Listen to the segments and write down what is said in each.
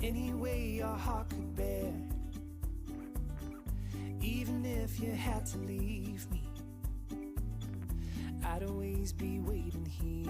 any way your heart could bear. Even if you had to leave me, I'd always be waiting here.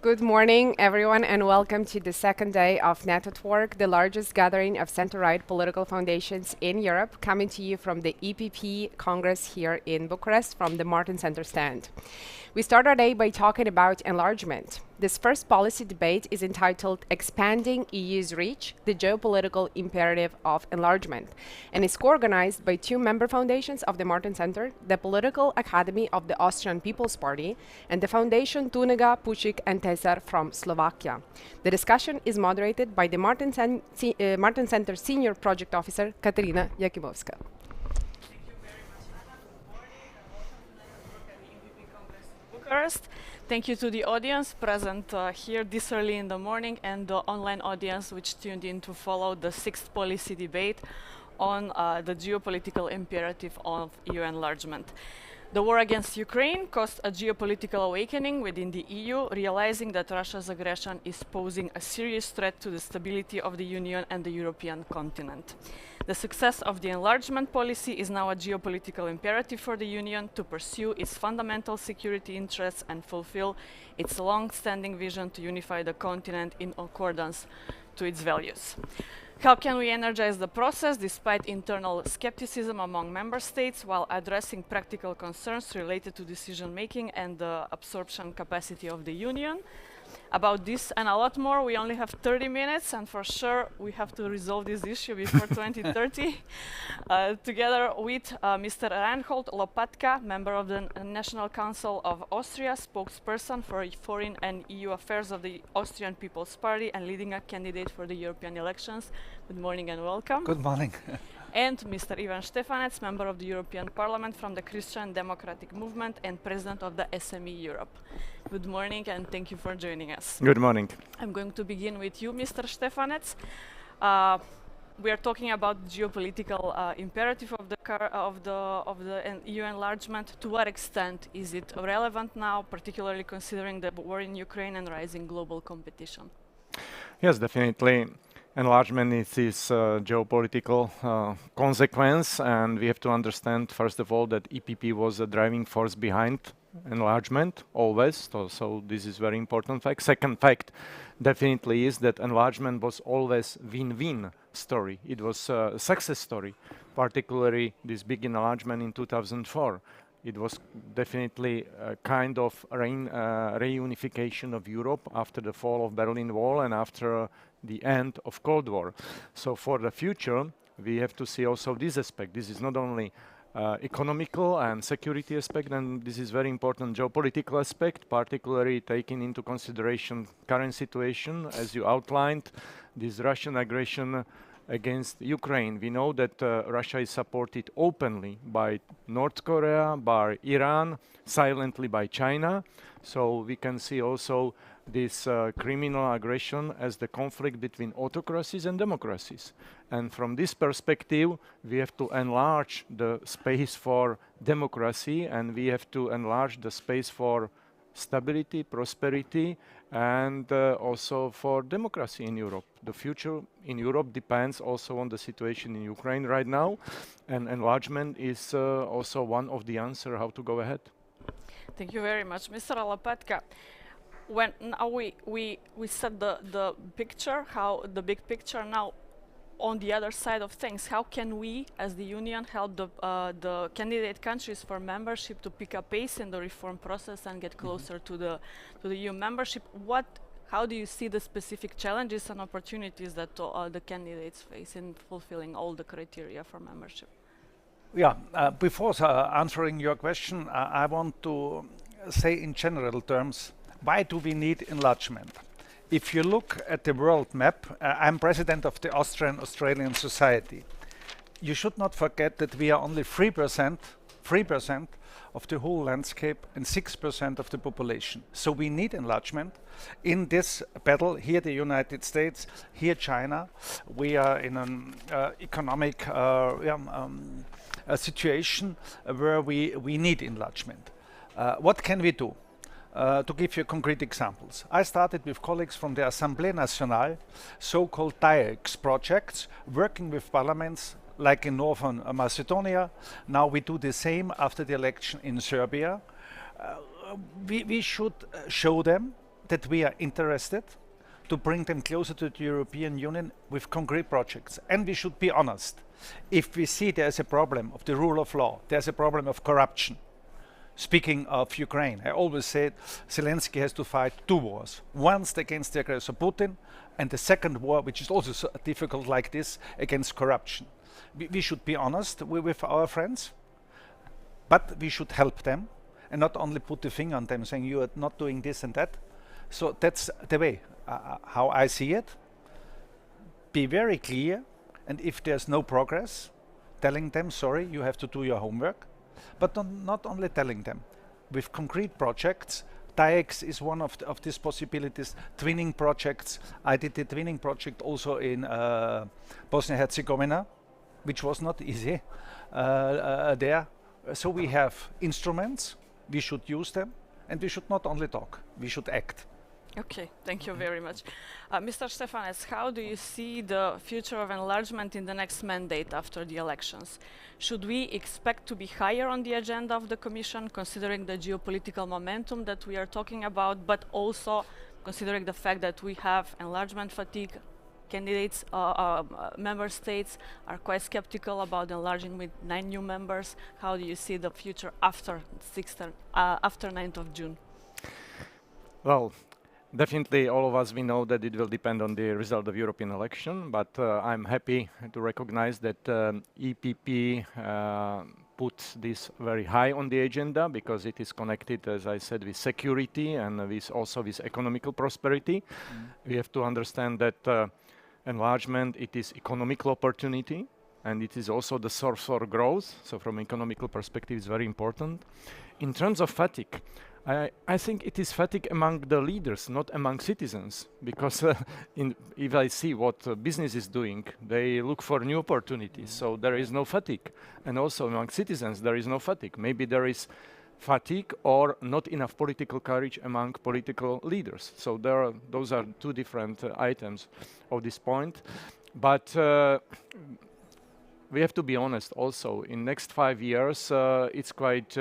Good morning, everyone, and welcome to the second day of Net at Work, the largest gathering of center-right political foundations in Europe, coming to you from the EPP Congress here in Bucharest from the Martens Center stand. We start our day by talking about enlargement. This first policy debate is entitled Expanding EU's Reach, the Geopolitical Imperative of Enlargement, and is co-organized by two member foundations of the Martens Center, the Political Academy of the Austrian People's Party, and the Foundation Tunega, Pušik and Tesař from Slovakia. The discussion is moderated by the Martens Center Senior Project Officer, Katerina Jakimovska. Bucharest. Thank you to the audience present here this early in the morning and the online audience which tuned in to follow the sixth policy debate on the geopolitical imperative of EU enlargement. The war against Ukraine caused a geopolitical awakening within the EU, realizing that Russia's aggression is posing a serious threat to the stability of the Union and the European continent. The success of the enlargement policy is now a geopolitical imperative for the Union to pursue its fundamental security interests and fulfill its long-standing vision to unify the continent in accordance to its values. How can we energize the process despite internal skepticism among member states while addressing practical concerns related to decision-making and the absorption capacity of the Union? About this and a lot more, we only have 30 minutes, and for sure we have to resolve this issue before 2030. Together with Mr. Reinhold Lopatka, member of the National Council of Austria, spokesperson for foreign and EU affairs of the Austrian People's Party and leading a candidate for the European elections. Good morning and welcome. Good morning. And Mr. Ivan Štefanec, member of the European Parliament from the Christian Democratic Movement and president of the SME Europe. Good morning and thank you for joining us. Good morning. I'm going to begin with you, Mr. Štefanec. We are talking about geopolitical imperative of the EU enlargement. To what extent is it relevant now, particularly considering the war in Ukraine and rising global competition? Yes, definitely. Enlargement is this geopolitical consequence, and we have to understand, first of all, that EPP was a driving force behind enlargement, always. So this is very important fact. Second fact, definitely is that enlargement was always win-win story. It was a success story, particularly this big enlargement in 2004. It was definitely a kind of reunification of Europe after the fall of Berlin Wall and after the end of Cold War. So for the future, we have to see also this aspect. This is not only economical and security aspect, and this is very important geopolitical aspect, particularly taking into consideration current situation, as you outlined, this Russian aggression against Ukraine. We know that Russia is supported openly by North Korea, by Iran, silently by China. So we can see also this criminal aggression as the conflict between autocracies and democracies. And from this perspective, we have to enlarge the space for democracy, and we have to enlarge the space for stability, prosperity, and also for democracy in Europe. The future in Europe depends also on the situation in Ukraine right now, and enlargement is also one of the answers how to go ahead. Thank you very much, Mr. Lopatka. When now we set the picture, how the big picture now. On the other side of things, how can we, as the Union, help the candidate countries for membership to pick up pace in the reform process and get closer to the EU membership? How do you see the specific challenges and opportunities that the candidates face in fulfilling all the criteria for membership? Yeah, before answering your question, I want to say in general terms, why do we need enlargement? If you look at the world map, I'm president of the Austrian Society. You should not forget that we are only 3% of the whole landscape and 6% of the population. So we need enlargement. In this battle, here the United States, here China, we are in an economic situation where we need enlargement. What can we do? To give you concrete examples, I started with colleagues from the Assemblée Nationale, so-called DIEX projects, working with parliaments like in Northern Macedonia. Now we do the same after the election in Serbia. We should show them that we are interested to bring them closer to the European Union with concrete projects. And we should be honest. If we see there's a problem of the rule of law, there's a problem of corruption. Speaking of Ukraine, I always said Zelensky has to fight two wars. Once against the aggressor Putin, and the second war, which is also so difficult like this, against corruption. We should be honest with our friends, but we should help them and not only put the finger on them saying you are not doing this and that. So that's the way how I see it. Be very clear, and if there's no progress, telling them, sorry, you have to do your homework, but not only telling them. With concrete projects, TAIEX is one of these possibilities. Twinning projects. I did the twinning project also in Bosnia-Herzegovina, which was not easy there. So we have instruments, we should use them, and we should not only talk, we should act. Okay, thank you very much. Mr. Stefanec, how do you see the future of enlargement in the next mandate after the elections? Should we expect to be higher on the agenda of the Commission, considering the geopolitical momentum that we are talking about, but also considering the fact that we have enlargement fatigue? Candidates, member states are quite skeptical about enlarging with 9 new members. How do you see the future after 9th of June? Well, definitely all of us, we know that it will depend on the result of European election, but I'm happy to recognize that EPP puts this very high on the agenda because it is connected, as I said, with security and with also with economical prosperity. We have to understand that enlargement, it is economical opportunity, and it is also the source for growth. So from economical perspective, it's very important. In terms of fatigue, I think it is fatigue among the leaders, not among citizens, because if I see what business is doing, they look for new opportunities, so there is no fatigue. And also among citizens, there is no fatigue. Maybe there is fatigue or not enough political courage among political leaders. So those are two different items of this point. But we have to be honest also, in next 5 years, it's quite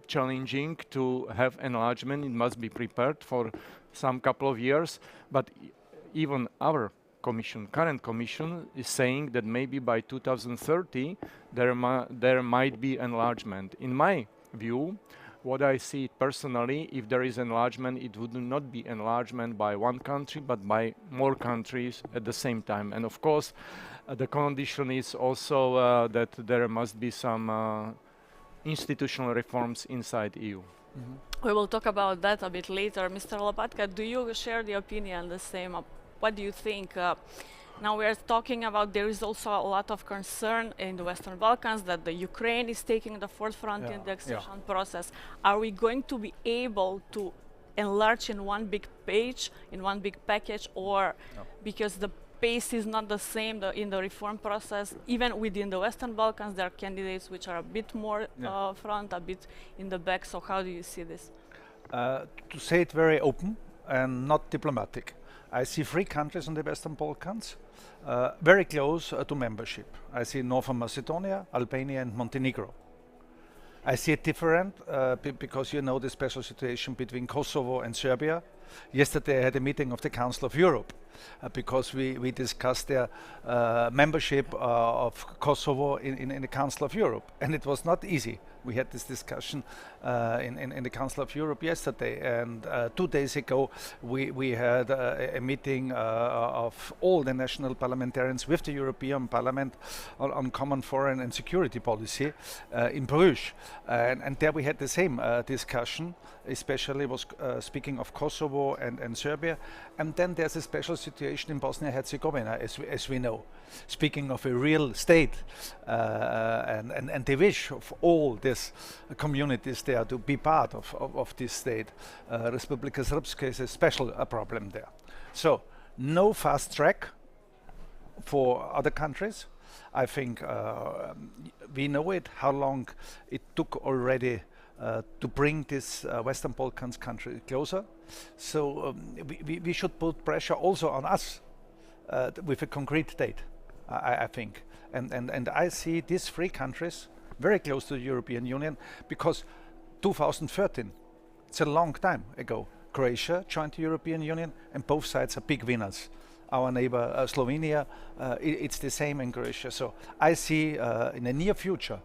challenging to have enlargement. It must be prepared for some couple of years, but even our commission, current commission, is saying that maybe by 2030 there might be enlargement. In my view, what I see personally, if there is enlargement, it would not be enlargement by one country, but by more countries at the same time. And of course, the condition is also that there must be some institutional reforms inside EU. We will talk about that a bit later. Mr. Lopatka, do you share the opinion the same? What do you think? Now we are talking about there is also a lot of concern in the Western Balkans that the Ukraine is taking the forefront in the accession process. Are we going to be able to enlarge in one big page, in one big package, or because the pace is not the same in the reform process, even within the Western Balkans, there are candidates which are a bit more front, a bit in the back. So how do you see this? To say it very open and not diplomatic, I see 3 countries in the Western Balkans very close to membership. I see Northern Macedonia, Albania and Montenegro. I see it different because you know the special situation between Kosovo and Serbia. Yesterday I had a meeting of the Council of Europe because we discussed their membership of Kosovo in the Council of Europe, and it was not easy. We had this discussion in the Council of Europe yesterday, and 2 days ago we had a meeting of all the national parliamentarians with the European Parliament on common foreign and security policy in Bruges, and there we had the same discussion, especially was speaking of Kosovo and Serbia, and then there's a special situation in Bosnia-Herzegovina, as we know. Speaking of a real state and the wish of all these communities there to be part of this state, Republika Srpska is a special problem there. So no fast track for other countries. I think we know it, how long it took already to bring this Western Balkans country closer. So we should put pressure also on us with a concrete date, I think. And I see these 3 countries very close to the European Union because 2013, it's a long time ago. Croatia joined the European Union, and both sides are big winners. Our neighbor Slovenia, it's the same in Croatia. So I see in the near future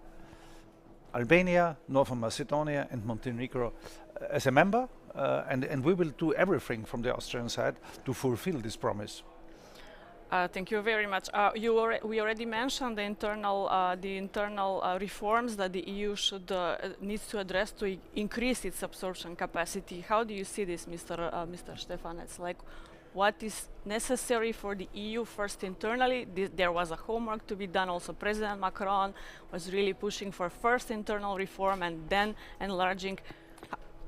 Albania, Northern Macedonia and Montenegro as a member, and we will do everything from the Austrian side to fulfill this promise. Thank you very much. We already mentioned the internal reforms that the EU needs to address to increase its absorption capacity. How do you see this, Mr. Stefanec? Like, what is necessary for the EU first internally? There was a homework to be done. Also, President Macron was really pushing for first internal reform and then enlarging.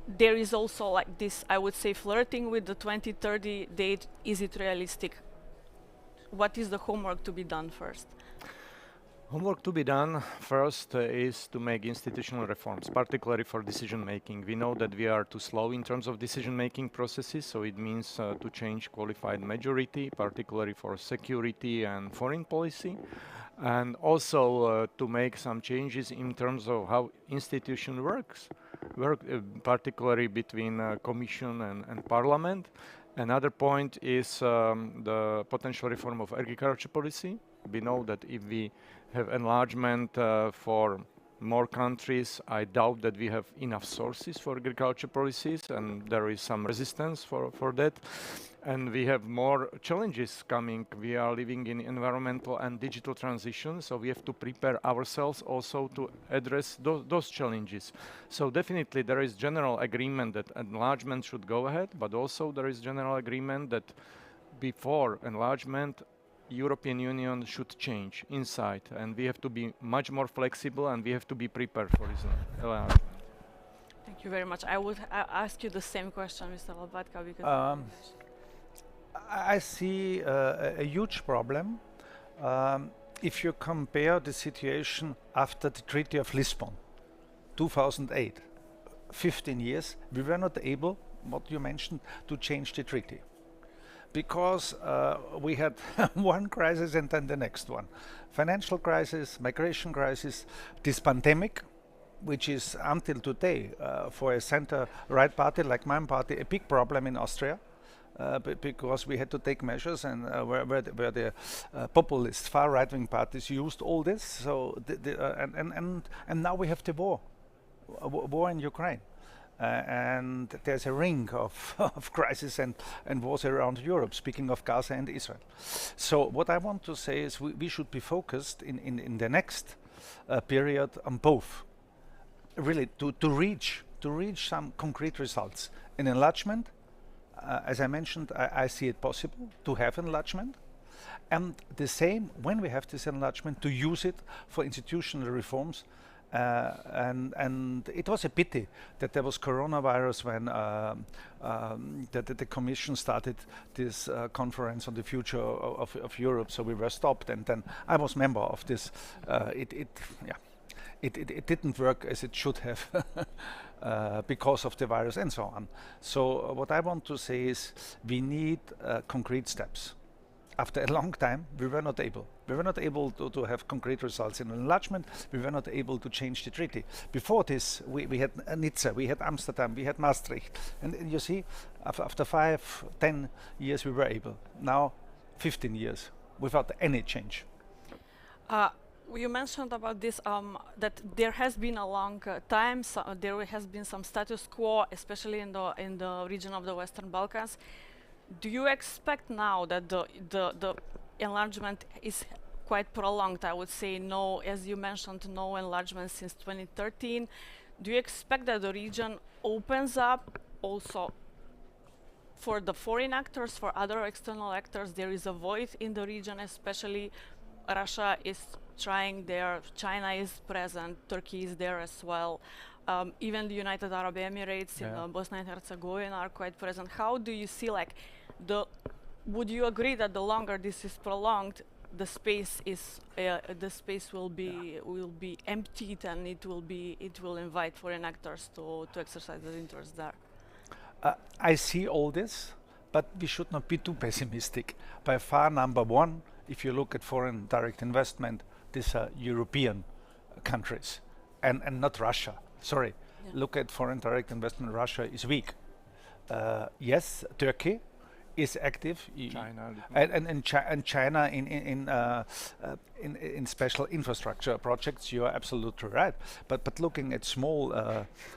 There is also like this, I would say, flirting with the 2030 date. Is it realistic? What is the homework to be done first? Homework to be done first is to make institutional reforms, particularly for decision making. We know that we are too slow in terms of decision making processes, so it means to change qualified majority, particularly for security and foreign policy, and also to make some changes in terms of how institution work, particularly between Commission and Parliament. Another point is the potential reform of agriculture policy. We know that if we have enlargement for more countries, I doubt that we have enough sources for agriculture policies, and there is some resistance for that. And we have more challenges coming. We are living in environmental and digital transition, so we have to prepare ourselves also to address those challenges. So definitely there is general agreement that enlargement should go ahead, but also there is general agreement that before enlargement, European Union should change inside, and we have to be much more flexible, and we have to be prepared for this enlargement. Thank you very much. I would ask you the same question, Mr. Lopatka, because I see a huge problem if you compare the situation after the Treaty of Lisbon, 2008, 15 years, we were not able, what you mentioned, to change the treaty. Because we had one crisis and then the next one. Financial crisis, migration crisis, this pandemic, which is until today, for a center-right party like my party, a big problem in Austria. Because we had to take measures, and where the populist far right-wing parties used all this. So and now we have the war in Ukraine. And there's a ring of crisis and wars around Europe, speaking of Gaza and Israel. So what I want to say is we should be focused in the next period on both, really to reach some concrete results. In enlargement, as I mentioned, I see it possible to have enlargement, and the same when we have this enlargement to use it for institutional reforms. And it was a pity that there was coronavirus when the Commission started this conference on the future of Europe. So we were stopped, and then I was member of this. It didn't work as it should have because of the virus and so on. So what I want to say is we need concrete steps. After a long time, we were not able. We were not able to have concrete results in enlargement. We were not able to change the treaty. Before this, we had Nizza, we had Amsterdam, we had Maastricht. And you see, after 5-10 years, we were able. Now, 15 years, without any change. You mentioned about this, that there has been a long time, there has been some status quo, especially in the region of the Western Balkans. Do you expect now that the enlargement is quite prolonged? I would say no, as you mentioned, no enlargement since 2013. Do you expect that the region opens up also for the foreign actors, for other external actors? There is a void in the region, especially Russia is trying there, China is present, Turkey is there as well. Even the United Arab Emirates in Bosnia and Herzegovina are quite present. How do you see, like, would you agree that the longer this is prolonged, the space will be emptied, and it will invite foreign actors to exercise their interest there? I see all this, but we should not be too pessimistic. By far, number one, if you look at foreign direct investment, these are European countries and not Russia. Sorry, look at foreign direct investment. Russia is weak. Yes, Turkey is active. China. And China in special infrastructure projects. You are absolutely right. But looking at small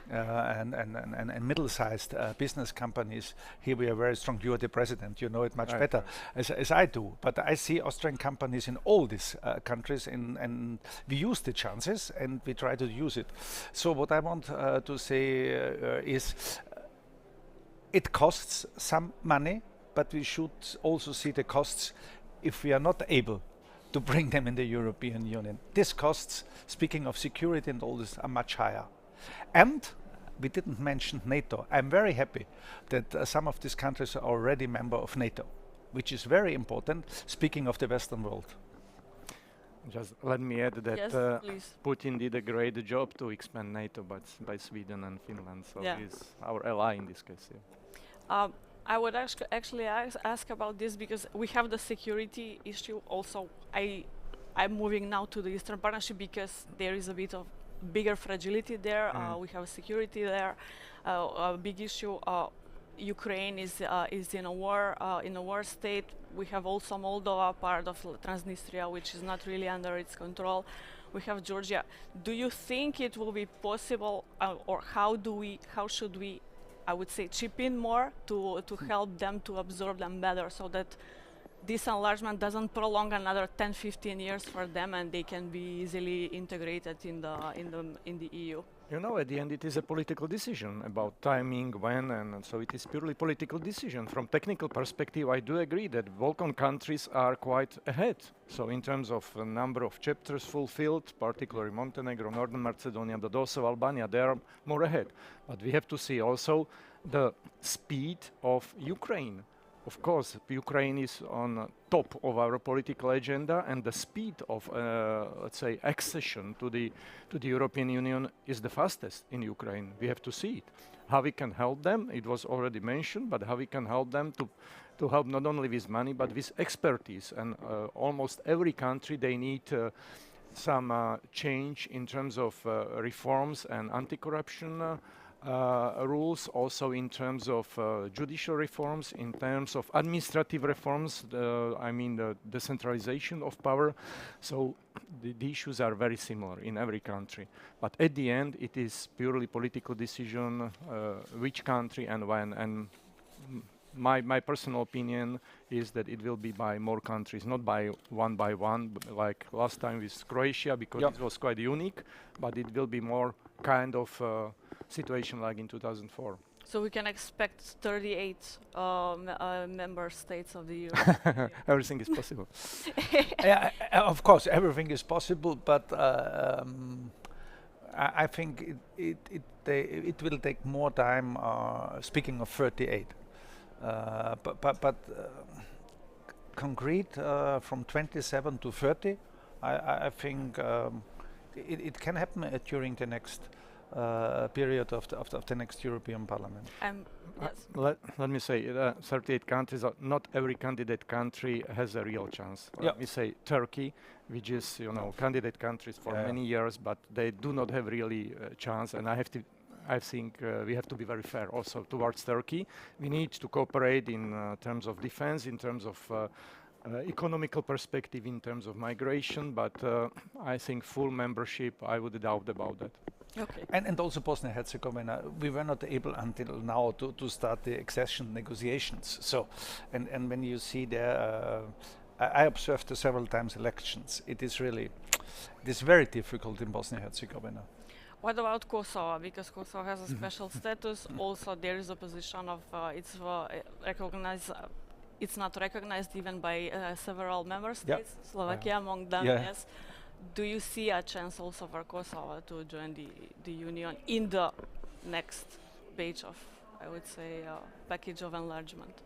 and middle-sized business companies, here we are very strong. You are the president. You know it much Right, better as I do. But I see Austrian companies in all these countries, and we use the chances and we try to use it. So what I want to say is, it costs some money, but we should also see the costs if we are not able to bring them in the European Union. These costs, speaking of security and all this, are much higher. And we didn't mention NATO. I'm very happy that some of these countries are already member of NATO, which is very important, speaking of the Western world. Just let me add that Yes, please. Putin did a great job to expand NATO by Sweden and Finland, so Yeah. he's our ally in this case. Yeah. I would actually ask about this because we have the security issue also. I'm moving now to the Eastern Partnership because there is a bit of bigger fragility there. We have security there. A big issue. Ukraine is in a war state. We have also Moldova, part of Transnistria, which is not really under its control. We have Georgia. Do you think it will be possible, or how should we, I would say, chip in more to help them to absorb them better, so that this enlargement doesn't prolong another 10-15 years for them, and they can be easily integrated in the EU? You know, at the end, it is a political decision about timing, when, and so it is purely political decision. From technical perspective, I do agree that Balkan countries are quite ahead. So in terms of number of chapters fulfilled, particularly Montenegro, Northern Macedonia, but also Albania, they are more ahead. But we have to see also the speed of Ukraine. Of course, Ukraine is on top of our political agenda, and the speed of, let's say, accession to the European Union is the fastest in Ukraine. We have to see it. How we can help them, it was already mentioned, but how we can help them to help not only with money, but with expertise. And almost every country, they need some change in terms of reforms and anti-corruption rules, also in terms of judicial reforms, in terms of administrative reforms, I mean the decentralization of power. So the issues are very similar in every country. But at the end, it is purely political decision, which country and when. And my personal opinion is that it will be by more countries, not by one, like last time with Croatia, because it was quite unique, but it will be more kind of situation like in 2004. So we can expect 38 member states of the EU. Everything is possible. Yeah, of course, everything is possible, but I think it will take more time. Speaking of 38, but concrete from 27 to 30, I think it can happen during the next period of the next European Parliament. Yes. Let me say, 38 countries, not every candidate country has a real chance. Let me say Turkey, which is, candidate countries for many years, but they do not have really a chance. And I think we have to be very fair also towards Turkey. We need to cooperate in terms of defense, in terms of economical perspective, in terms of migration, but I think full membership, I would doubt about that. Okay. And also Bosnia-Herzegovina, we were not able until now to start the accession negotiations. So, and when you see there, I observed several times elections. It is very difficult in Bosnia-Herzegovina. What about Kosovo? Because Kosovo has a special status. Also, there is a position of it's recognized. It's not recognized even by several member states, Slovakia among them. Yes. Do you see a chance also for Kosovo to join the Union in the next page of, I would say, package of enlargement?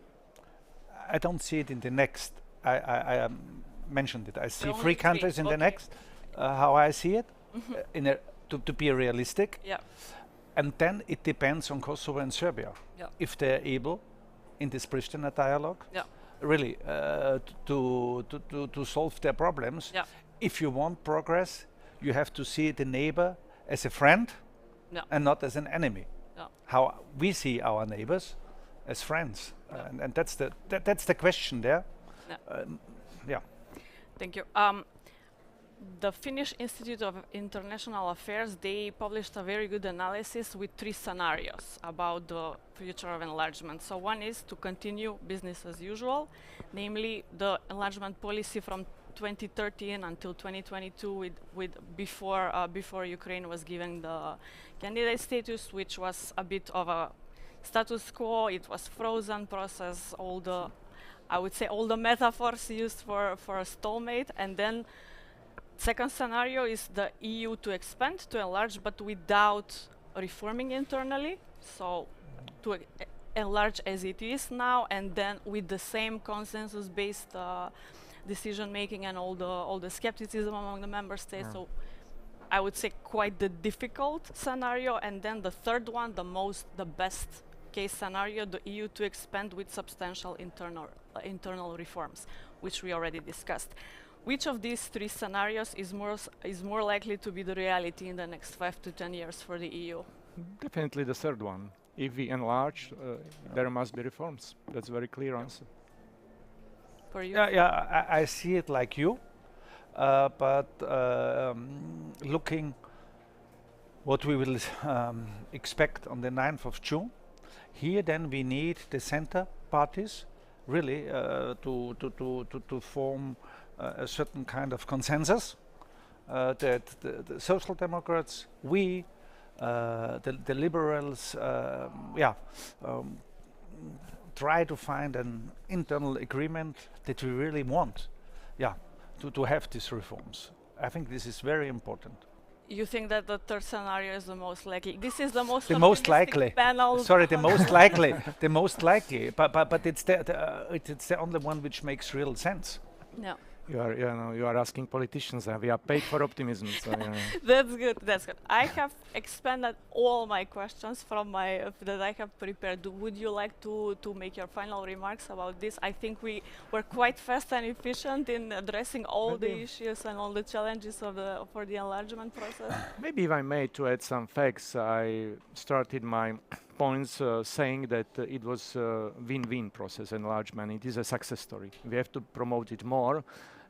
I don't see it in the next. I mentioned it. I see Only three countries in the next. How I see it, to be realistic. Yeah. And then it depends on Kosovo and Serbia. Yeah. If they're able, in this Pristina dialogue, really to solve their problems. Yeah. If you want progress, you have to see the neighbor as a friend and not as an enemy. Yeah. How we see our neighbors, as friends, and that's the question there. Yeah. Yeah. Thank you. The Finnish Institute of International Affairs, they published a very good analysis with 3 scenarios about the future of enlargement. So one is to continue business as usual, namely the enlargement policy from 2013 until 2022 before Ukraine was given the candidate status, which was a bit of a status quo. It was frozen process, I would say all the metaphors used for a stalemate. And then second scenario is the EU to expand, to enlarge, but without reforming internally. So to enlarge as it is now, and then with the same consensus-based decision making and all the skepticism among the member states. So I would say quite the difficult scenario. And then the third one, the best case scenario, the EU to expand with substantial internal reforms, which we already discussed. Which of these 3 scenarios is more likely to be the reality in the next 5 to 10 years for the EU? Definitely the third one. If we enlarge, there must be reforms. That's a very clear answer. For you? Yeah, I see it like you, but looking what we will expect on the 9th of June, here then we need the center parties really to form a certain kind of consensus that the Social Democrats, the Liberals, try to find an internal agreement that we really want, to have these reforms. I think this is very important. You think that the third scenario is the most likely? This is the most likely panel. Sorry, the most likely, the most likely. But it's the only one which makes real sense. No. You are asking politicians, and we are paid for optimism. So, That's good. That's good. I have expanded all my questions from that I have prepared. Would you like to make your final remarks about this? I think we were quite fast and efficient in addressing all the issues and all the challenges for the enlargement process. Maybe if I may to add some facts, I started my points saying that it was a win-win process enlargement. It is a success story. We have to promote it more.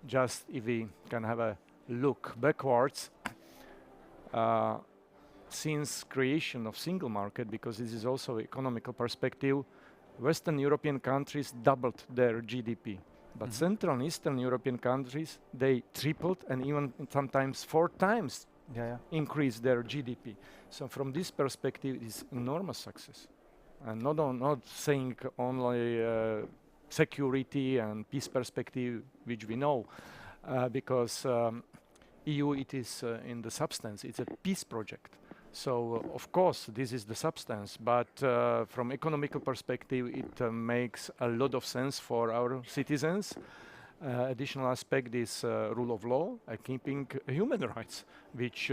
Just if we can have a look backwards, since creation of single market, because this is also economical perspective, Western European countries doubled their GDP. But Central and Eastern European countries, they tripled and even sometimes 4 times increased their GDP. So from this perspective, it's enormous success. And not saying only security and peace perspective, which we know, because EU, it is in the substance, it's a peace project. So of course, this is the substance, but from economical perspective, it makes a lot of sense for our citizens. Additional aspect is rule of law, keeping human rights, which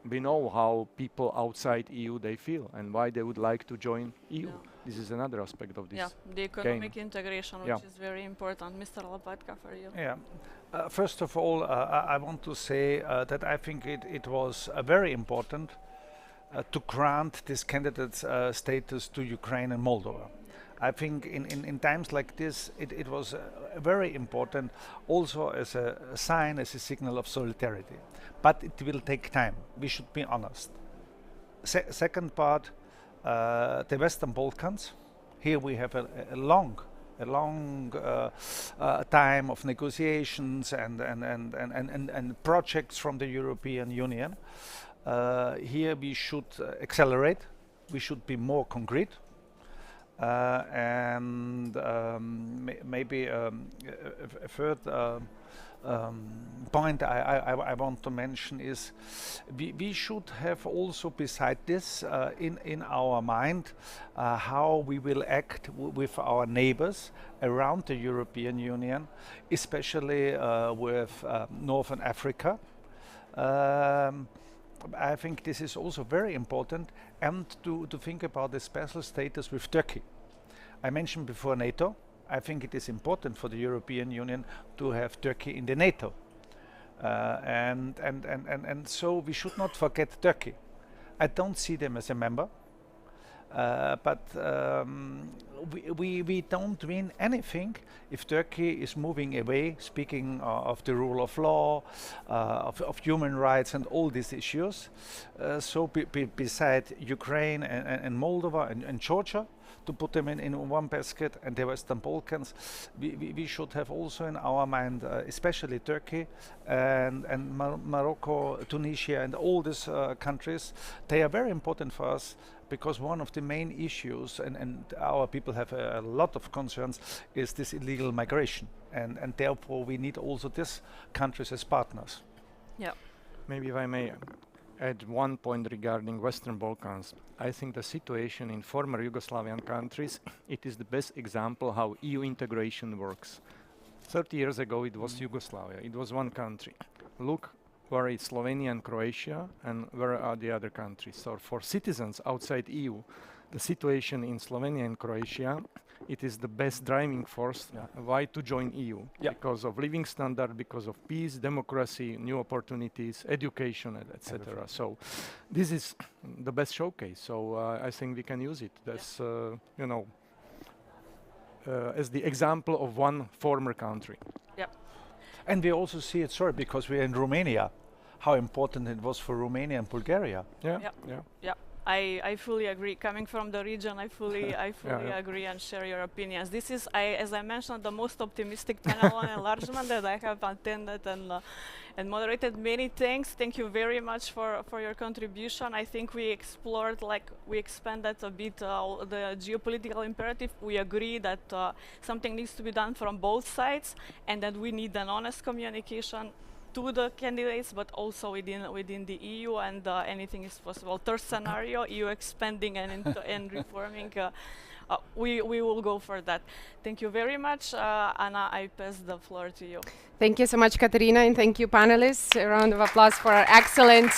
we know how people outside EU they feel and why they would like to join EU. This is another aspect of this. Yeah, the economic integration, which is very important. Mr. Lopatka, for you. Yeah. First of all, I want to say that I think it was very important to grant this candidate status to Ukraine and Moldova. I think in times like this, it was very important also as a sign, as a signal of solidarity. But it will take time. We should be honest. Second part, the Western Balkans. Here we have a long time of negotiations and projects from the European Union. Here we should accelerate. We should be more concrete. And maybe a third point I want to mention is we should have also beside this in our mind how we will act with our neighbors around the European Union, especially with Northern Africa. I think this is also very important, and to think about the special status with Turkey. I mentioned before NATO. I think it is important for the European Union to have Turkey in the NATO. And so we should not forget Turkey. I don't see them as a member. But we don't win anything if Turkey is moving away, speaking of the rule of law, of human rights and all these issues. Beside Ukraine and Moldova and Georgia, to put them in one basket, and the Western Balkans, we should have also in our mind, especially Turkey and Morocco, Tunisia, and all these countries. They are very important for us because one of the main issues, and our people have a lot of concerns, is this illegal migration, and therefore we need also these countries as partners. Yeah. Maybe if I may add one point regarding Western Balkans. I think the situation in former Yugoslavian countries, it is the best example how EU integration works. 30 years ago it was Yugoslavia, it was one country. Look where is Slovenia and Croatia, and where are the other countries. So for citizens outside EU, the situation in Slovenia and Croatia, it is the best driving force why to join EU. Yeah. Because of living standard, because of peace, democracy, new opportunities, education, etc. So this is the best showcase. So I think we can use it. That's as the example of one former country. Yep. And we also see it, sorry, because we're in Romania, how important it was for Romania and Bulgaria. Yeah. Yep. Yeah. Yeah, I fully agree. Coming from the region, I fully Yeah. agree and share your opinions. This is, as I mentioned, the most optimistic panel on enlargement that I have attended and moderated. Many thanks. Thank you very much for your contribution. I think we explored, we expanded a bit the geopolitical imperative. We agree that something needs to be done from both sides, and that we need an honest communication to the candidates, but also within the EU, and anything is possible. Third scenario, EU expanding and reforming. We will go for that. Thank you very much. Anna, I pass the floor to you. Thank you so much, Katerina, and thank you, panelists. A round of applause for our excellent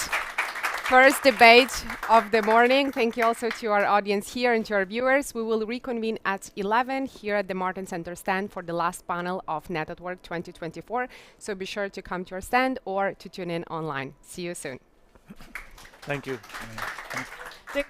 first debate of the morning. Thank you also to our audience here and to our viewers. We will reconvene at 11 here at the Martens Center stand for the last panel of Net at Work 2024. So be sure to come to our stand or to tune in online. See you soon. Thank you. Thank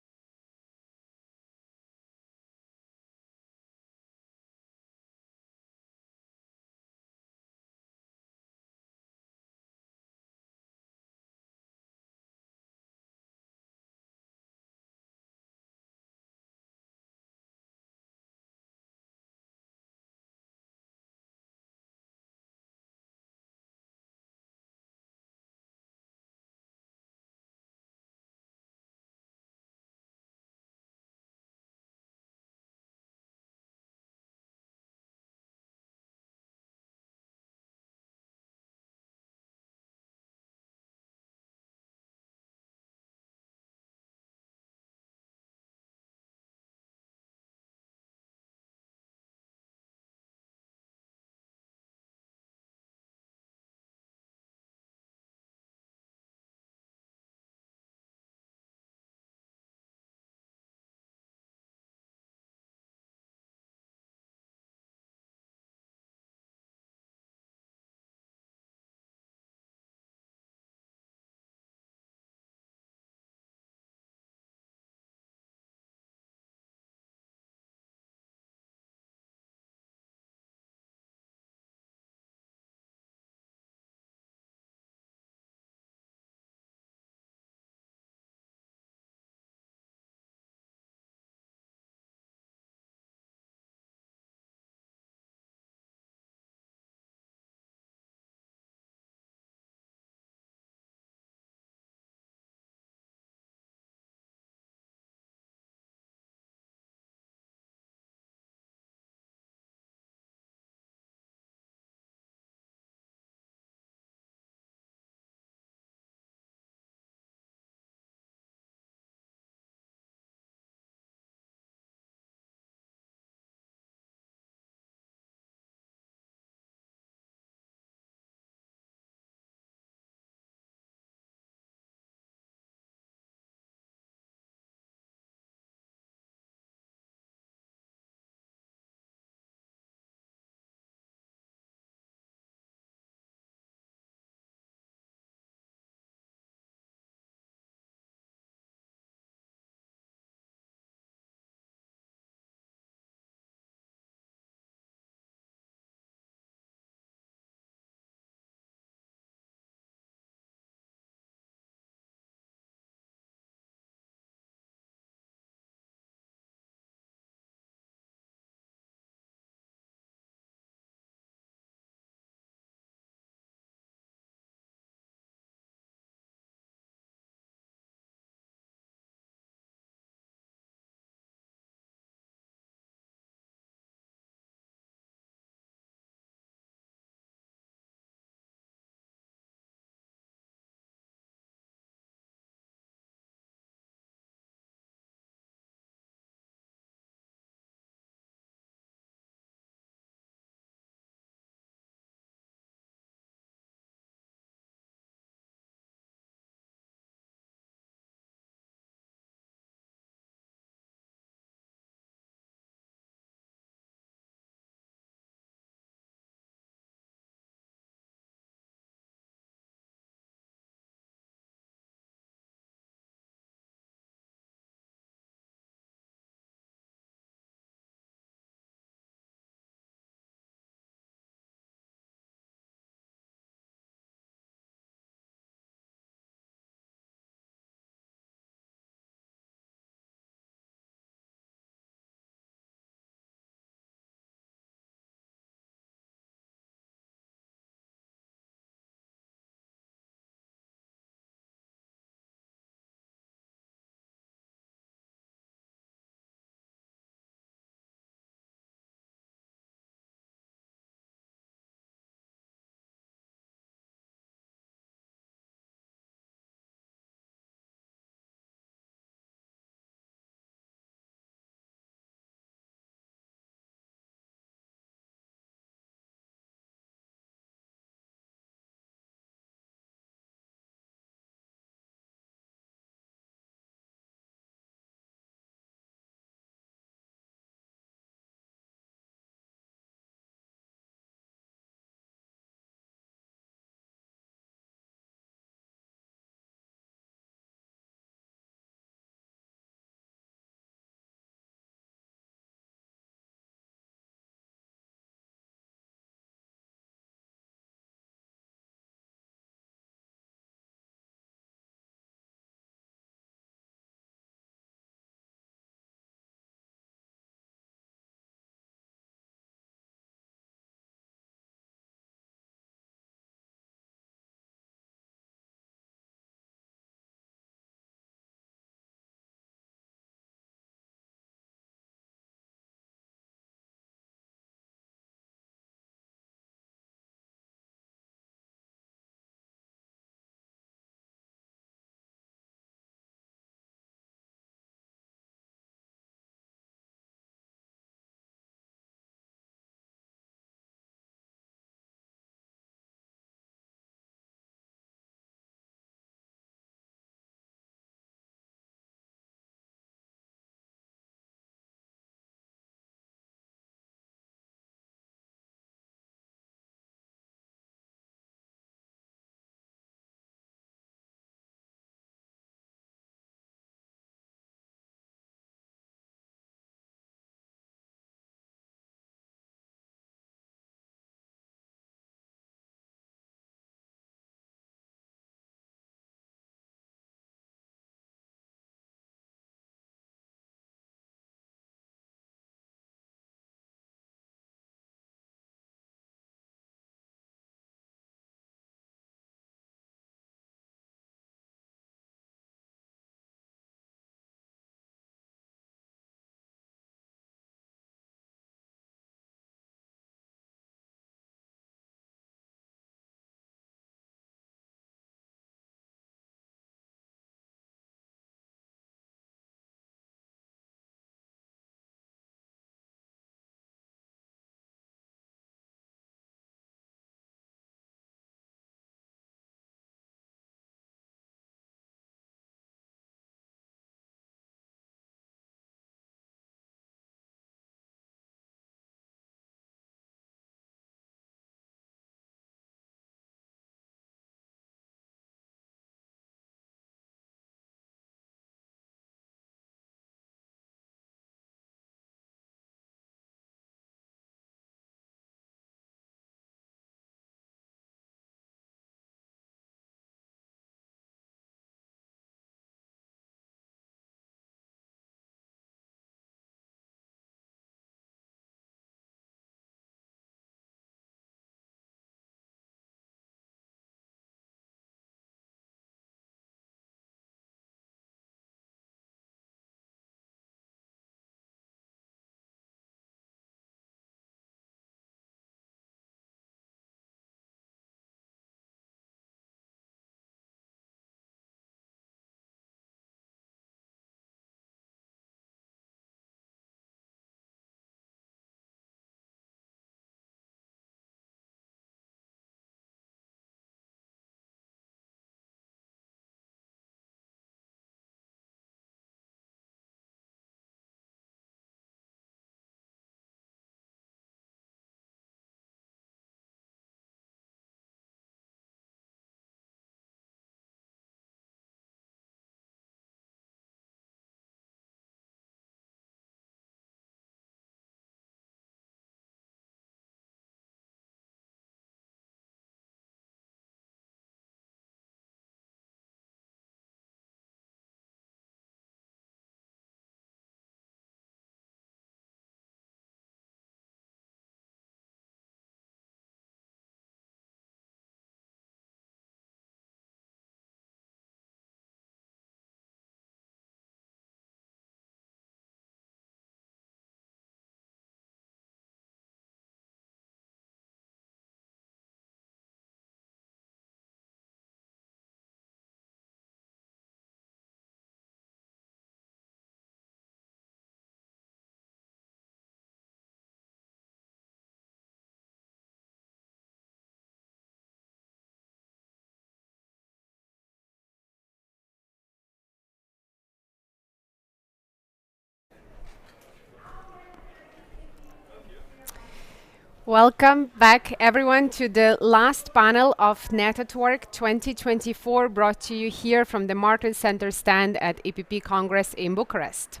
Welcome back, everyone, to the last panel of Net at Work 2024, brought to you here from the Martens Center stand at EPP Congress in Bucharest.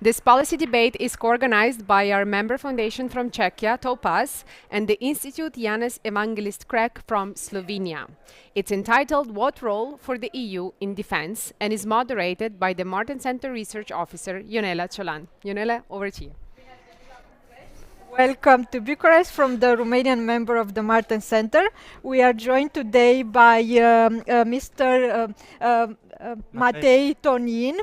This policy debate is co-organized by our member foundation from Czechia, Topaz, and the Institute Janez Evangelist Krek from Slovenia. It's entitled What Role for the EU in Defense and is moderated by the Martens Center Research Officer, Ionela Ciolan. Ionela, over to you. Welcome to Bucharest from the Romanian member of the Martens Center. We are joined today by Mr. Matei Tonin,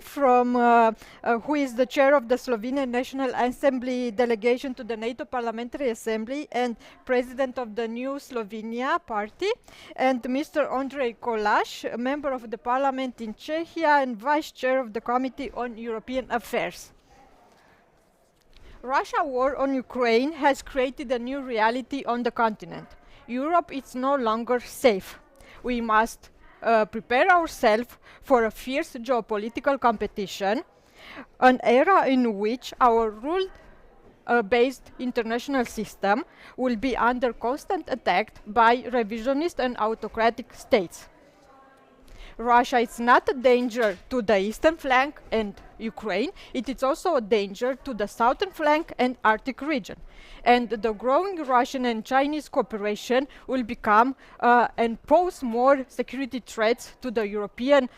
who is the chair of the Slovenian National Assembly delegation to the NATO Parliamentary Assembly and president of the New Slovenia Party, and Mr. Andrei Kolash, a member of the parliament in Czechia and vice chair of the Committee on European Affairs. Russia's war on Ukraine has created a new reality on the continent. Europe is no longer safe. We must prepare ourselves for a fierce geopolitical competition, an era in which our rule-based international system will be under constant attack by revisionist and autocratic states. Russia is not a danger to the eastern flank and Ukraine, it is also a danger to the southern flank and Arctic region. And the growing Russian and Chinese cooperation will become and pose more security threats to the European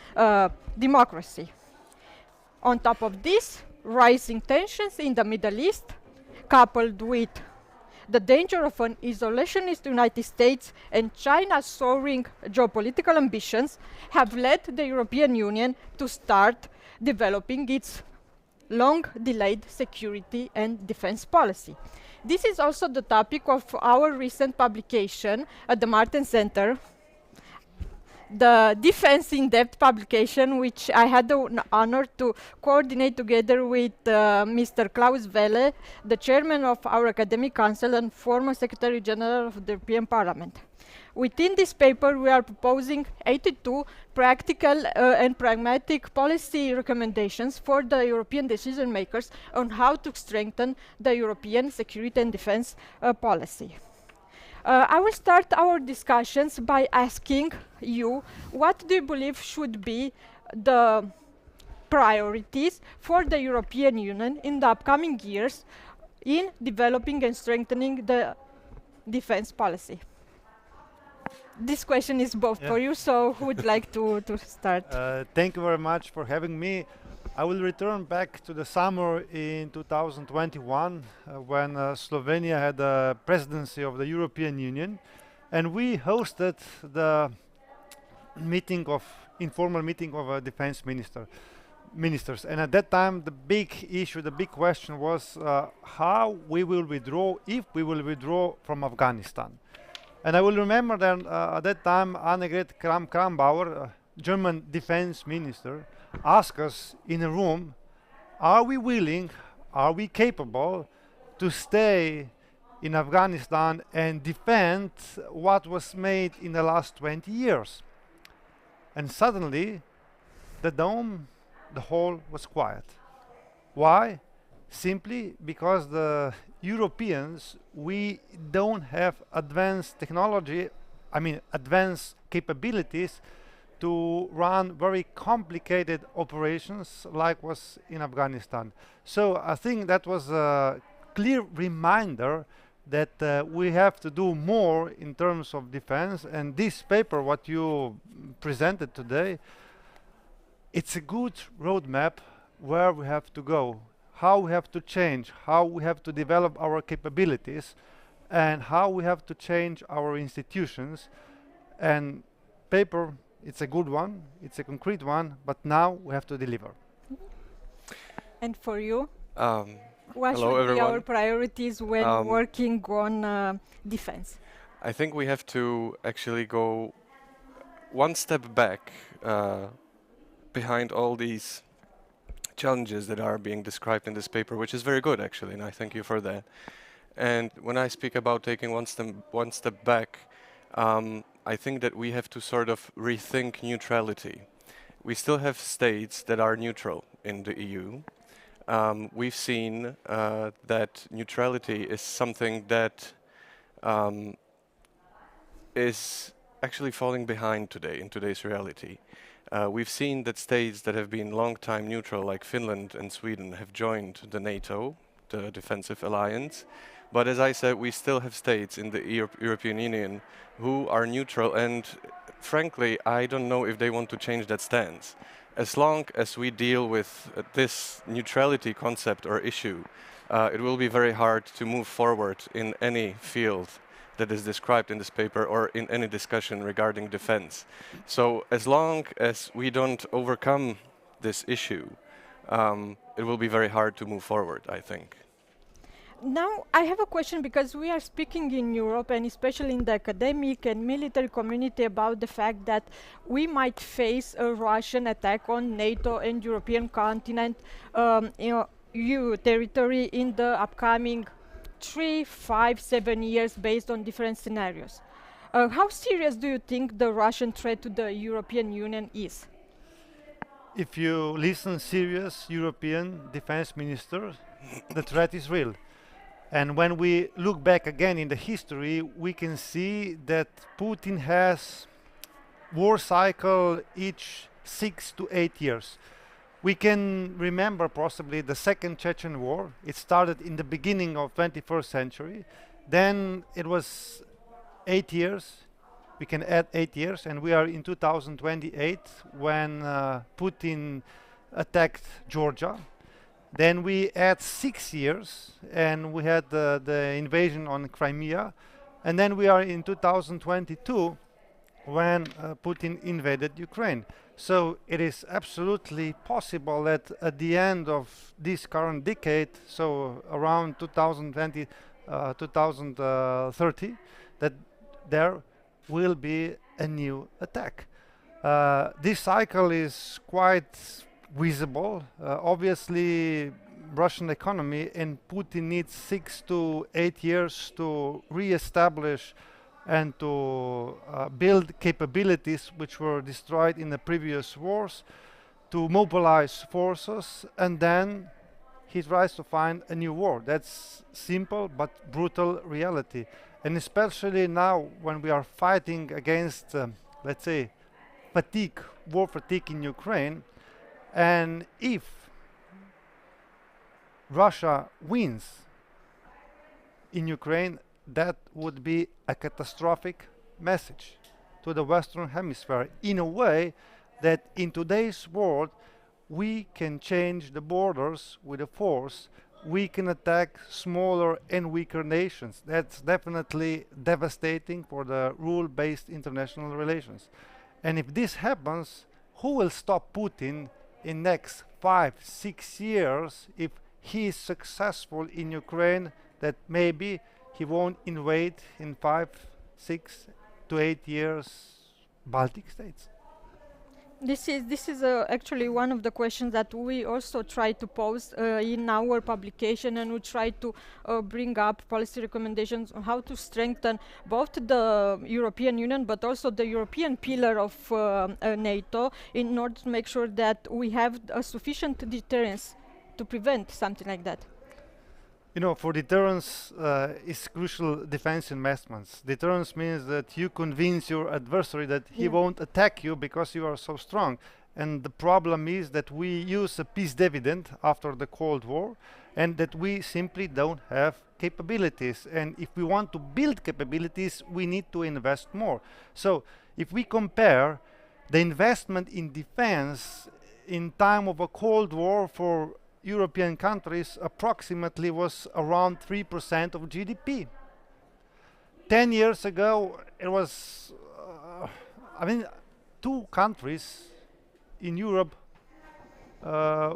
democracy. On top of this, rising tensions in the Middle East, coupled with the danger of an isolationist United States and China's soaring geopolitical ambitions have led the European Union to start developing its long-delayed security and defense policy. This is also the topic of our recent publication at the Martens Center, the Defense in-Depth publication, which I had the honor to coordinate together with Mr. Klaus Welle, the chairman of our academic council and former Secretary General of the European Parliament. Within this paper, we are proposing 82 practical and pragmatic policy recommendations for the European decision makers on how to strengthen the European security and defense policy. I will start our discussions by asking you, what do you believe should be the priorities for the European Union in the upcoming years in developing and strengthening the defense policy? This question is both for you, so who would like to start? Thank you very much for having me. I will return back to the summer in 2021 when Slovenia had the presidency of the European Union, and we hosted the informal meeting of defense ministers. And at that time, the big issue, the big question was how we will withdraw, if we will withdraw from Afghanistan. And I will remember that at that time, Annegret Kramp-Karrenbauer, German defense minister, asked us in a room, are we willing, are we capable to stay in Afghanistan and defend what was made in the last 20 years? And suddenly, the hall was quiet. Why? Simply because the Europeans, we don't have advanced technology, advanced capabilities to run very complicated operations like was in Afghanistan. So I think that was a clear reminder that we have to do more in terms of defense, and this paper, what you presented today, it's a good roadmap where we have to go, how we have to change, how we have to develop our capabilities, and how we have to change our institutions. And paper, it's a good one, it's a concrete one, but now we have to deliver. And for you? What Hello, should be our everyone. priorities when working on defense? I think we have to actually go one step back behind all these challenges that are being described in this paper, which is very good actually, and I thank you for that. And when I speak about taking one step back, I think that we have to sort of rethink neutrality. We still have states that are neutral in the EU. We've seen that neutrality is something that um, is actually falling behind today in today's reality. We've seen that states that have been long time neutral, like Finland and Sweden, have joined the NATO, the defensive alliance. But as I said, we still have states in the European Union who are neutral, and frankly, I don't know if they want to change that stance. As long as we deal with this neutrality concept or issue, it will be very hard to move forward in any field that is described in this paper or in any discussion regarding defense. So as long as we don't overcome this issue, it will be very hard to move forward, I think. Now, I have a question because we are speaking in Europe and especially in the academic and military community about the fact that we might face a Russian attack on NATO and European continent, EU territory in the upcoming 3, 5, 7 years based on different scenarios. How serious do you think the Russian threat to the European Union is? If you listen serious European defense ministers, the threat is real. And when we look back again in the history, we can see that Putin has war cycle each 6 to 8 years. We can remember possibly the Second Chechen War. It started in the beginning of 21st century. Then it was 8 years. We can add 8 years, and we are in 2028 when Putin attacked Georgia. Then we add 6 years, and we had the invasion on Crimea. And then we are in 2022 when Putin invaded Ukraine. So it is absolutely possible that at the end of this current decade, so around 2020, 2030, that there will be a new attack. This cycle is quite visible. Obviously, Russian economy and Putin needs 6 to 8 years to re-establish and to build capabilities which were destroyed in the previous wars, to mobilize forces, and then he tries to find a new war. That's simple but brutal reality. And especially now when we are fighting against, let's say, fatigue, war fatigue in Ukraine, and if Russia wins in Ukraine, that would be a catastrophic message to the Western Hemisphere, in a way that in today's world we can change the borders with a force. We can attack smaller and weaker nations. That's definitely devastating for the rule-based international relations. And if this happens, who will stop Putin in next 5, 6 years if he is successful in Ukraine, that maybe he won't invade in 5, 6 to 8 years Baltic states? This is actually one of the questions that we also try to pose in our publication, and we try to bring up policy recommendations on how to strengthen both the European Union but also the European pillar of NATO in order to make sure that we have a sufficient deterrence to prevent something like that. You know, for deterrence is crucial defense investments. Deterrence means that you convince your adversary that he won't attack you because you are so strong. And the problem is that we use a peace dividend after the Cold War, and that we simply don't have capabilities. And if we want to build capabilities, we need to invest more. So if we compare the investment in defense in time of a Cold War for European countries, approximately was around 3% of GDP. 10 years ago, it was, 2 countries in Europe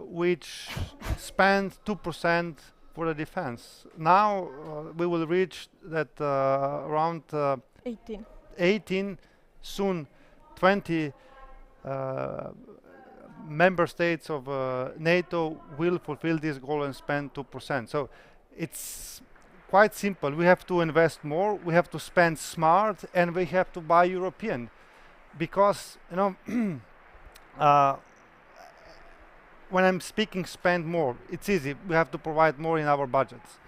which spend 2% for the defense. Now we will reach that around 18, soon 20 member states of NATO will fulfill this goal and spend 2%. So it's quite simple. We have to invest more, we have to spend smart, and we have to buy European. Because, you know, when I'm speaking spend more, it's easy. We have to provide more in our budgets.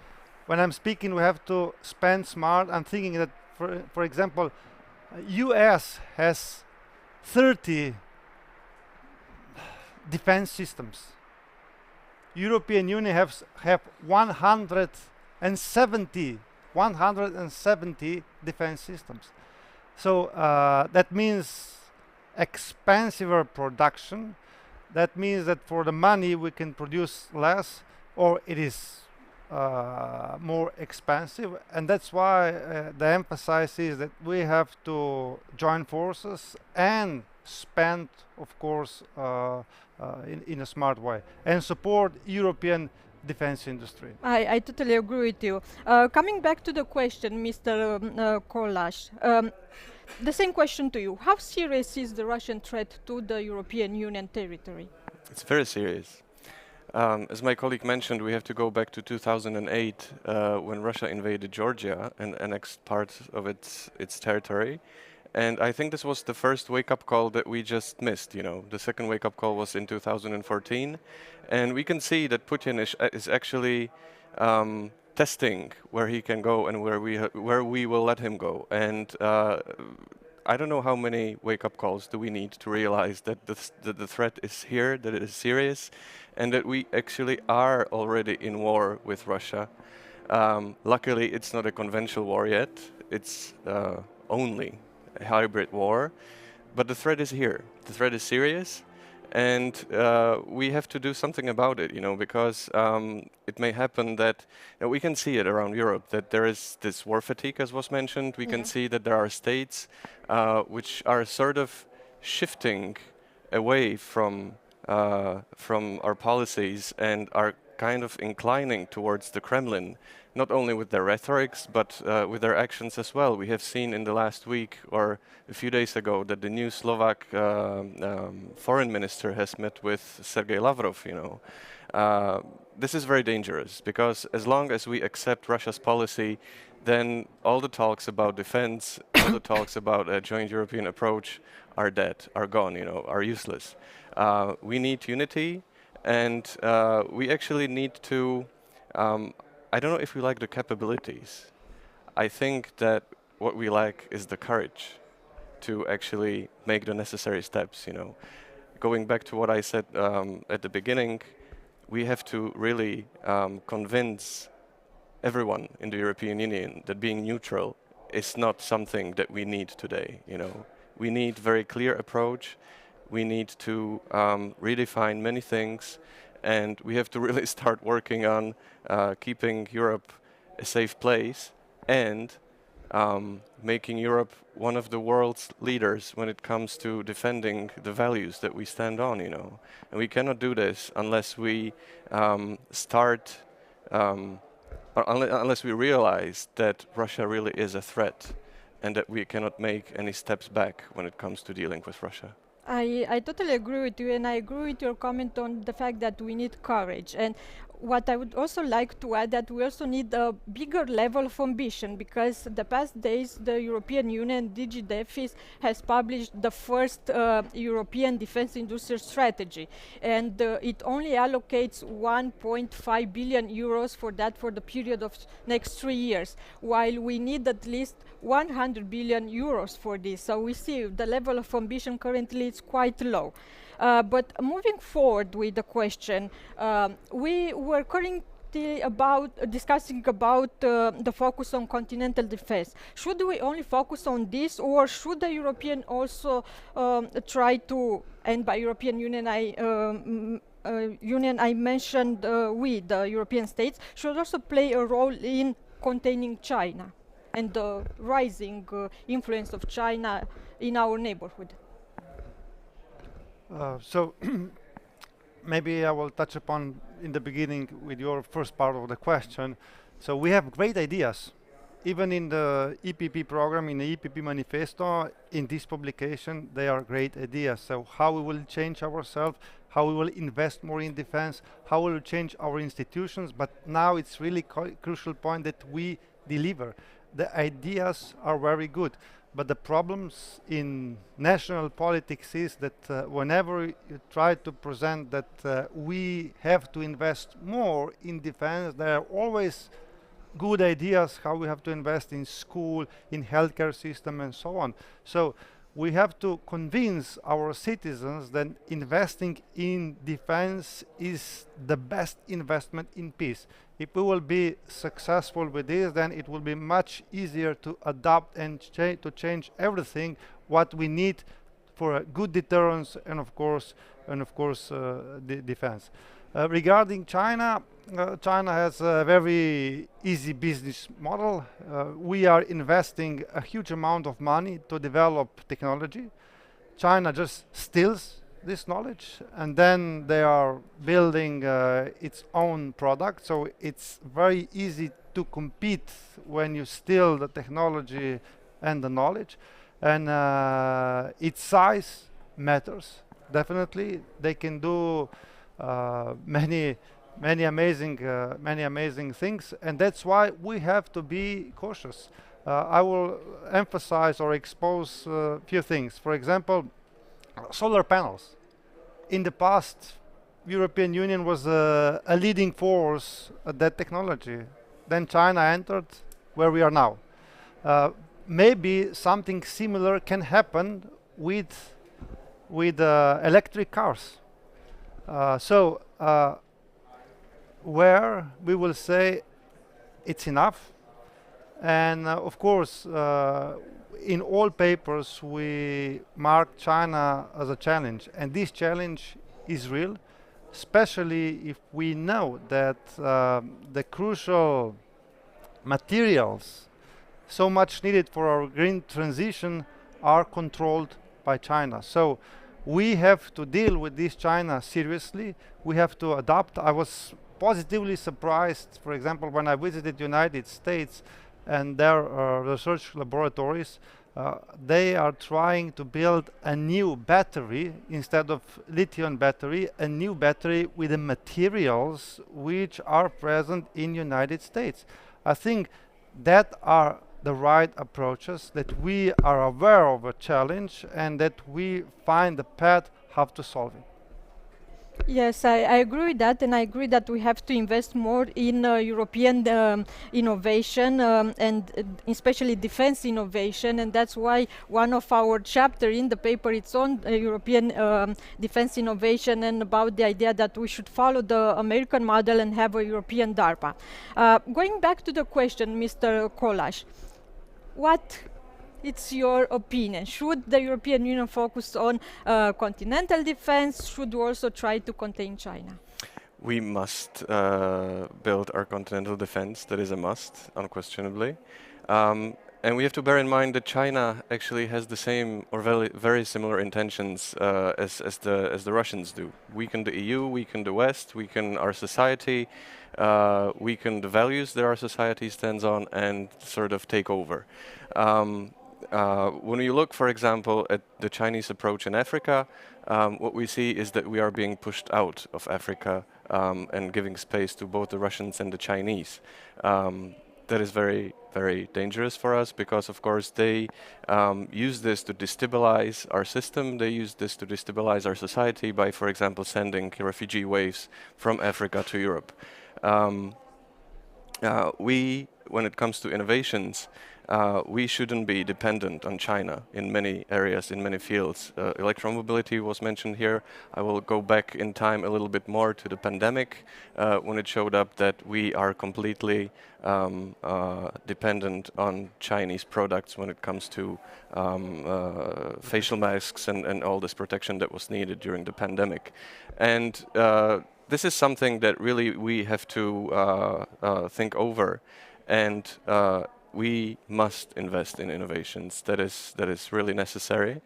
when I'm speaking, we have to spend smart. I'm thinking that, for example, US has 30 defense systems. European Union have 170 defense systems. So that means expensive production. That means that for the money we can produce less, or it is more expensive, and that's why the emphasis is that we have to join forces and spend, of course, in a smart way and support European defense industry. I totally agree with you. Coming back to the question, Mr. Kolash, the same question to you. How serious is the Russian threat to the European Union territory? It's very serious. As my colleague mentioned, we have to go back to 2008 when Russia invaded Georgia and annexed part of its territory. And I think this was the first wake-up call that we just missed. You know, the second wake-up call was in 2014, and we can see that Putin is actually testing where he can go and where we will let him go. And I don't know how many wake-up calls do we need to realize that the threat is here, that it is serious, and that we actually are already in war with Russia. Luckily, it's not a conventional war yet. It's only a hybrid war, but the threat is here. The threat is serious, and we have to do something about it, you know, because it may happen that we can see it around Europe, that there is this war fatigue, as was mentioned. We can see that there are states which are sort of shifting away from our policies and are kind of inclining towards the Kremlin, not only with their rhetorics, but with their actions as well. We have seen in the last week or a few days ago that the new Slovak foreign minister has met with Sergei Lavrov, you know. This is very dangerous, because as long as we accept Russia's policy, then all the talks about defense, all the talks about a joint European approach are dead, are gone, you know, are useless. We need unity, and we actually need to, I don't know if we like the capabilities. I think that what we lack is the courage to actually make the necessary steps, you know. Going back to what I said at the beginning, we have to really convince everyone in the European Union that being neutral is not something that we need today, you know. We need very clear approach. We need to redefine many things, and we have to really start working on keeping Europe a safe place and making Europe one of the world's leaders when it comes to defending the values that we stand on, you know. And we cannot do this unless we unless we realize that Russia really is a threat and that we cannot make any steps back when it comes to dealing with Russia. I totally agree with you, and I agree with your comment on the fact that we need courage. And what I would also like to add, that we also need a bigger level of ambition, because the past days the European Union DG DEFIS has published the first European defense industry strategy, and it only allocates 1.5 billion euros for that for the period of next 3 years, while we need at least 100 billion euros for this. So we see the level of ambition currently is quite low. But moving forward with the question, we were currently discussing about the focus on continental defense. Should we only focus on this, or should the European also try to, and by European Union I mentioned we, the European states, should also play a role in containing China and the rising influence of China in our neighborhood? So maybe I will touch upon in the beginning with your first part of the question. So we have great ideas, even in the EPP program, in the EPP manifesto, in this publication, they are great ideas. So how we will change ourselves, how we will invest more in defense, how we will change our institutions. But now it's really crucial point that we deliver. The ideas are very good. But the problems in national politics is that whenever you try to present that we have to invest more in defense, there are always good ideas how we have to invest in school, in healthcare system, and so on. So we have to convince our citizens that investing in defense is the best investment in peace. If we will be successful with this, then it will be much easier to adapt and to change everything what we need for a good deterrence and of course defense. Regarding China, China has a very easy business model. We are investing a huge amount of money to develop technology. China just steals this knowledge and then they are building its own product. So it's very easy to compete when you steal the technology and the knowledge. And its size matters, definitely. They can do many amazing things, and that's why we have to be cautious. I will emphasize or expose a few things. For example, solar panels. In the past, European Union was a leading force at that technology. Then China entered where we are now. Maybe something similar can happen with electric cars. Where we will say it's enough, and of course in all papers we mark China as a challenge, and this challenge is real, especially if we know that the crucial materials so much needed for our green transition are controlled by China. So we have to deal with this China seriously. We have to adapt. I was positively surprised, for example, when I visited United States and their research laboratories. They are trying to build a new battery instead of lithium battery, a new battery with the materials which are present in United States. I think that are the right approaches, that we are aware of a challenge and that we find the path how to solve it. Yes, I agree with that, and I agree that we have to invest more in European innovation and especially defense innovation, and that's why one of our chapter in the paper it's on European defense innovation and about the idea that we should follow the American model and have a European DARPA. Going back to the question, Mr. Kolas, what it's your opinion? Should the European Union focus on continental defense? Should we also try to contain China? We must build our continental defense. That is a must, unquestionably. And we have to bear in mind that China actually has the same or very similar intentions as the Russians do. Weaken the EU, weaken the West, weaken our society, weaken the values that our society stands on, and sort of take over. When you look, for example, at the Chinese approach in Africa, what we see is that we are being pushed out of Africa and giving space to both the Russians and the Chinese. That is very, very dangerous for us because, of course, they use this to destabilize our system. They use this to destabilize our society by, for example, sending refugee waves from Africa to Europe. When it comes to innovations, we shouldn't be dependent on China in many areas, in many fields. Electromobility was mentioned here. I will go back in time a little bit more to the pandemic when it showed up that we are completely dependent on Chinese products when it comes to facial masks and all this protection that was needed during the pandemic. And this is something that really we have to think over. And we must invest in innovations. That is really necessary.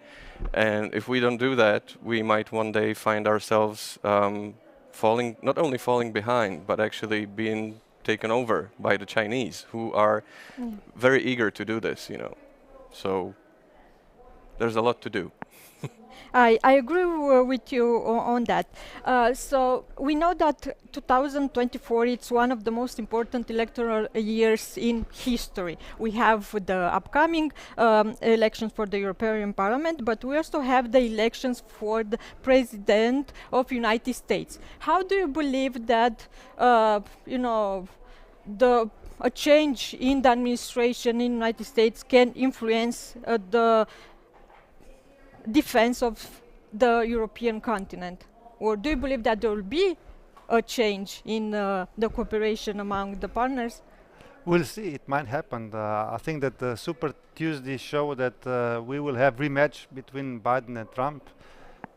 And if we don't do that, we might one day find ourselves not only falling behind, but actually being taken over by the Chinese, who are very eager to do this, you know. So there's a lot to do. I agree with you on that. So we know that 2024 it's one of the most important electoral years in history. We have the upcoming elections for the European Parliament, but we also have the elections for the President of United States. How do you believe that the a change in the administration in the United States can influence the defense of the European continent? Or do you believe that there will be a change in the cooperation among the partners? We'll see. It might happen. I think that the Super Tuesday show that we will have rematch between Biden and Trump,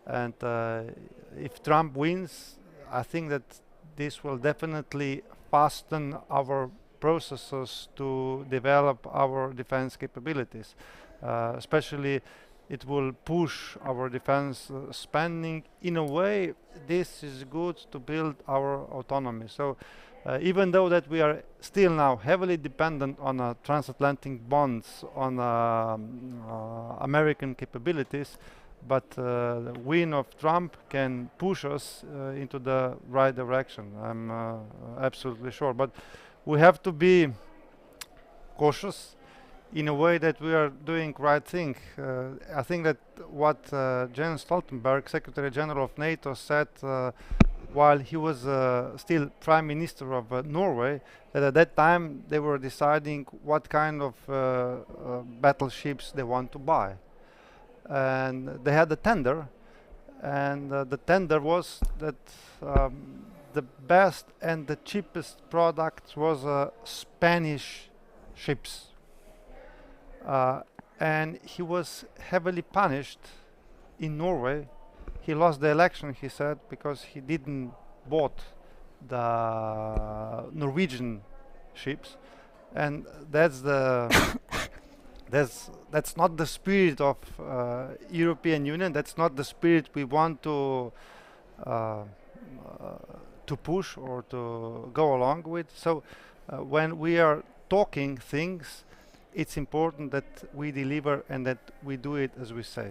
and if Trump wins, I think that this will definitely fasten our processes to develop our defense capabilities. Especially, it will push our defense spending. In a way, this is good to build our autonomy. So. Even though that we are still now heavily dependent on transatlantic bonds, on American capabilities, but the win of Trump can push us into the right direction. I'm absolutely sure. But we have to be cautious in a way that we are doing right thing. I think that what Jens Stoltenberg, Secretary General of NATO, said while he was still Prime Minister of Norway, that at that time they were deciding what kind of battleships they want to buy. And they had a tender, and the tender was that the best and the cheapest product was Spanish ships. And he was heavily punished in Norway. He lost the election, he said, because he didn't bought the Norwegian ships, and that's the that's not the spirit of European Union. That's not the spirit we want to push or to go along with. So when we are talking things, it's important that we deliver and that we do it as we say.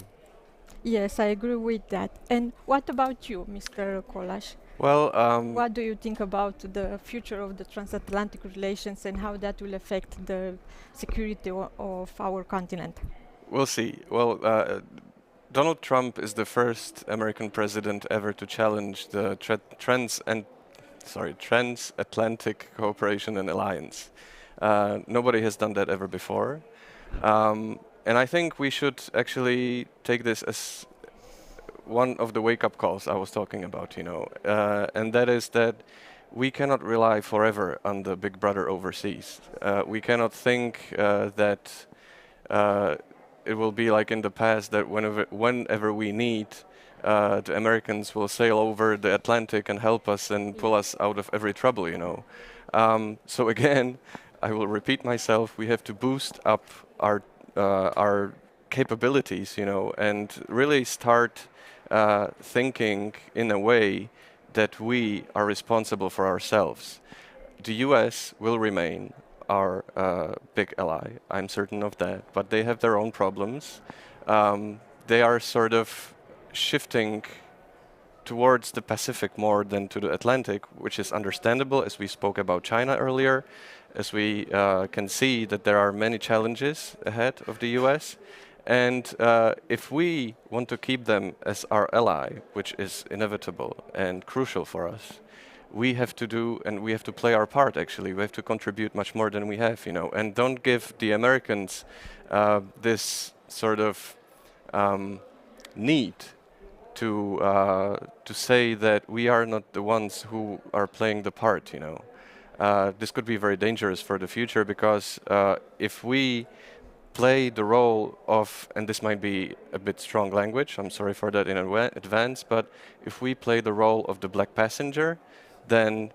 Yes, I agree with that. And what about you, Mr. Kolas? Well, What do you think about the future of the transatlantic relations and how that will affect the security of our continent? we'll see. Well, Donald Trump is the first American president ever to challenge the transatlantic cooperation and alliance. Nobody has done that ever before. And I think we should actually take this as one of the wake-up calls I was talking about, and that is that we cannot rely forever on the big brother overseas. We cannot think that it will be like in the past that whenever we need, the Americans will sail over the Atlantic and help us and pull us out of every trouble, So again, I will repeat myself, we have to boost up our capabilities, and really start thinking in a way that we are responsible for ourselves. The US will remain our big ally, I'm certain of that, but they have their own problems. They are sort of shifting towards the Pacific more than to the Atlantic, which is understandable, as we spoke about China earlier, as we can see that there are many challenges ahead of the US. And if we want to keep them as our ally, which is inevitable and crucial for us, we have to play our part, actually. We have to contribute much more than we have, and don't give the Americans this sort of need to say that we are not the ones who are playing the part, This could be very dangerous for the future, because if we play the role of, and this might be a bit strong language, I'm sorry for that in advance, but if we play the role of the black passenger, then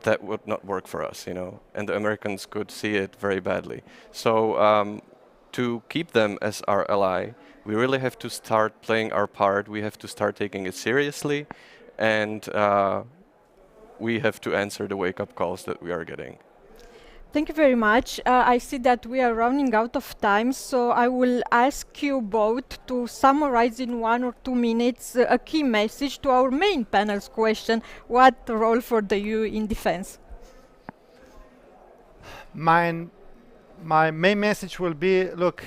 that would not work for us, and the Americans could see it very badly. So to keep them as our ally, we really have to start playing our part, we have to start taking it seriously, and we have to answer the wake-up calls that we are getting. Thank you very much. I see that we are running out of time, so I will ask you both to summarize in 1 or 2 minutes a key message to our main panel's question: what role for the EU in defense? My main message will be, look,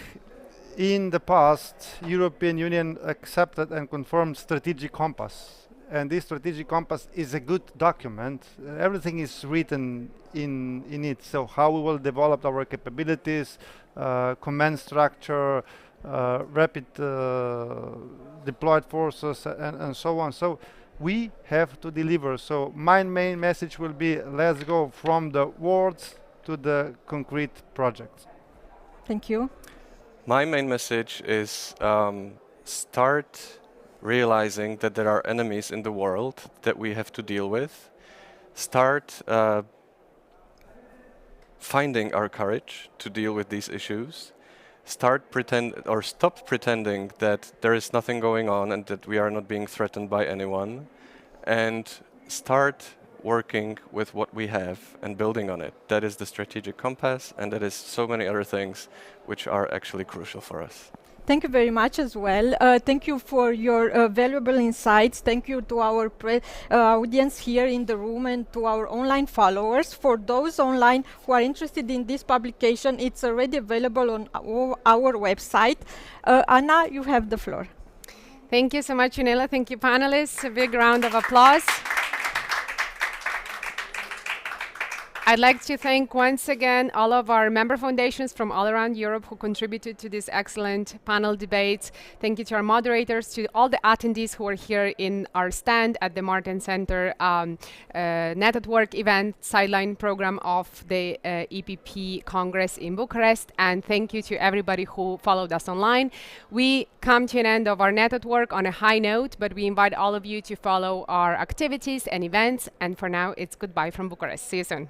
in the past, European Union accepted and confirmed strategic compass. and this strategic compass is a good document. Everything is written in it. So how we will develop our capabilities, command structure, rapid deployed forces, and so on. So we have to deliver. So my main message will be: let's go from the words to the concrete projects. Thank you. My main message is start realizing that there are enemies in the world that we have to deal with. Start finding our courage to deal with these issues. Stop pretending that there is nothing going on and that we are not being threatened by anyone, and start working with what we have and building on it. That is the strategic compass, and that is so many other things which are actually crucial for us. Thank you very much as well. Thank you for your valuable insights. Thank you to our audience here in the room and to our online followers. For those online who are interested in this publication, it's already available on our website. Anna, you have the floor. Thank you so much, Junela. Thank you, panelists. A big round of applause. I'd like to thank once again all of our member foundations from all around Europe who contributed to this excellent panel debate. Thank you to our moderators, to all the attendees who are here in our stand at the Martens Center Net at Work event sideline program of the EPP Congress in Bucharest. And thank you to everybody who followed us online. We come to an end of our Net at Work on a high note, but we invite all of you to follow our activities and events. And for now, it's goodbye from Bucharest. See you soon.